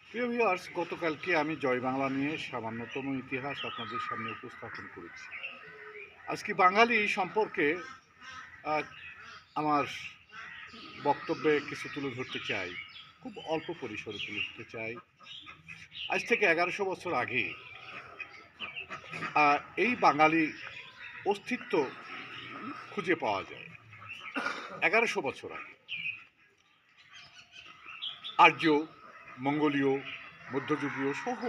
প্রিয় ভিউয়ার্স, গতকালকে আমি জয় বাংলা নিয়ে সামান্যতম ইতিহাস আপনাদের সামনে উপস্থাপন করেছি। আজকে বাঙালি সম্পর্কে আহ, আমার বক্তব্যে কিছু তুলে ধরতে চাই। খুব অল্প পরিসরে তুলে ধরতে চাই। আজ থেকে 1100 বছর আগে এই বাঙালি অস্তিত্ব খুঁজে পাওয়া যায়। 1100 বছর আগে আর্য, মঙ্গোলীয়, মধ্যযুগীয় সহ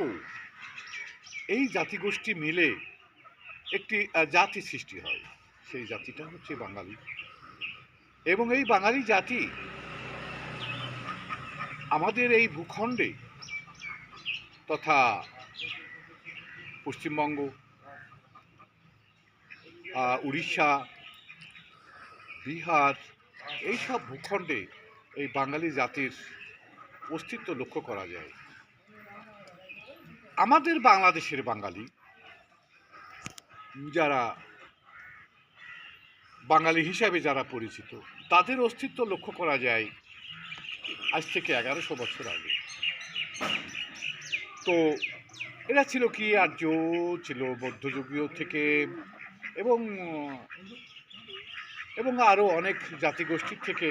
এই জাতিগোষ্ঠী মিলে একটি জাতি সৃষ্টি হয়। সেই জাতিটা হচ্ছে বাঙালি। এবং এই বাঙালি জাতি আমাদের এই ভূখণ্ডে তথা পশ্চিমবঙ্গ, উড়িষ্যা, বিহার, এইসব ভূখণ্ডে এই বাঙালি জাতির অস্তিত্ব লক্ষ্য করা যায়। আমাদের বাংলাদেশের বাঙালি যারা বাঙালি হিসাবে যারা পরিচিত, তাদের অস্তিত্ব লক্ষ্য করা যায় আজ থেকে 1100 বছর আগে। তো এরা ছিল কি আর্য, ছিল মধ্যযুগীয় থেকে, এবং এবং আরও অনেক জাতিগোষ্ঠীর থেকে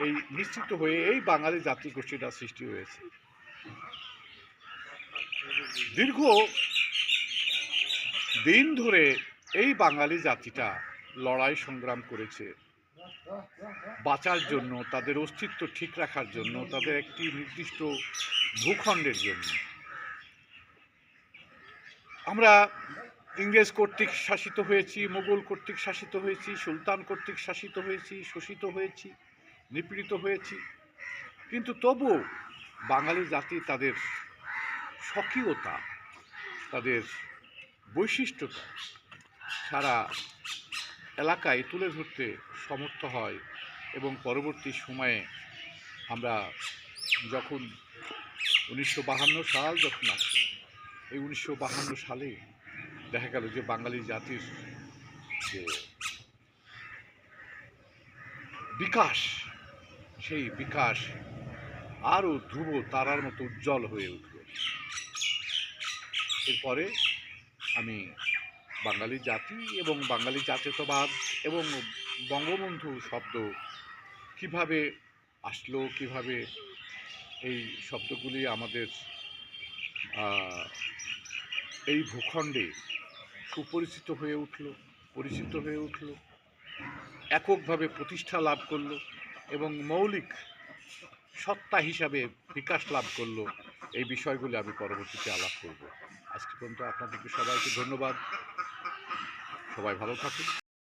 এই মিশ্রিত হয়ে এই বাঙালি জাতিগোষ্ঠীটা সৃষ্টি হয়েছে। দীর্ঘ দিন ধরে এই বাঙালি জাতিটা লড়াই সংগ্রাম করেছে বাঁচার জন্য, তাদের অস্তিত্ব ঠিক রাখার জন্য, তাদের একটি নির্দিষ্ট ভূখণ্ডের জন্য। আমরা ইংরেজ কর্তৃক শাসিত হয়েছি, মোগল কর্তৃক শাসিত হয়েছি, সুলতান কর্তৃক শাসিত হয়েছি, শোষিত হয়েছি, নিপীড়িত হয়েছি, কিন্তু তবুও বাঙালি জাতি তাদের স্বকীয়তা, তাদের বৈশিষ্ট্যটা সারা এলাকায় তুলে ধরতে সমর্থ হয়। এবং পরবর্তী সময়ে আমরা যখন 1952 সাল যখন আসে, এই 1952 সালে দেখা গেল যে বাঙালি জাতির যে বিকাশ, সেই বিকাশ আরও ধ্রুব তারার মতো উজ্জ্বল হয়ে উঠল। এরপরে আমি বাঙালি জাতি এবং বাঙালি জাতীয়তাবাদ এবং বঙ্গবন্ধু শব্দ কিভাবে আসলো, কিভাবে এই শব্দগুলি আমাদের এই ভূখণ্ডে সুপরিচিত হয়ে উঠল, পরিচিত হয়ে উঠল, এককভাবে প্রতিষ্ঠা লাভ করলো এবং মৌলিক সত্তা হিসাবে বিকাশ লাভ করলো, এই বিষয়গুলি আমি পরবর্তীতে আলাপ করব। আজকে পর্যন্ত আপনাদেরকে সবাইকে ধন্যবাদ। সবাই ভালো থাকুন।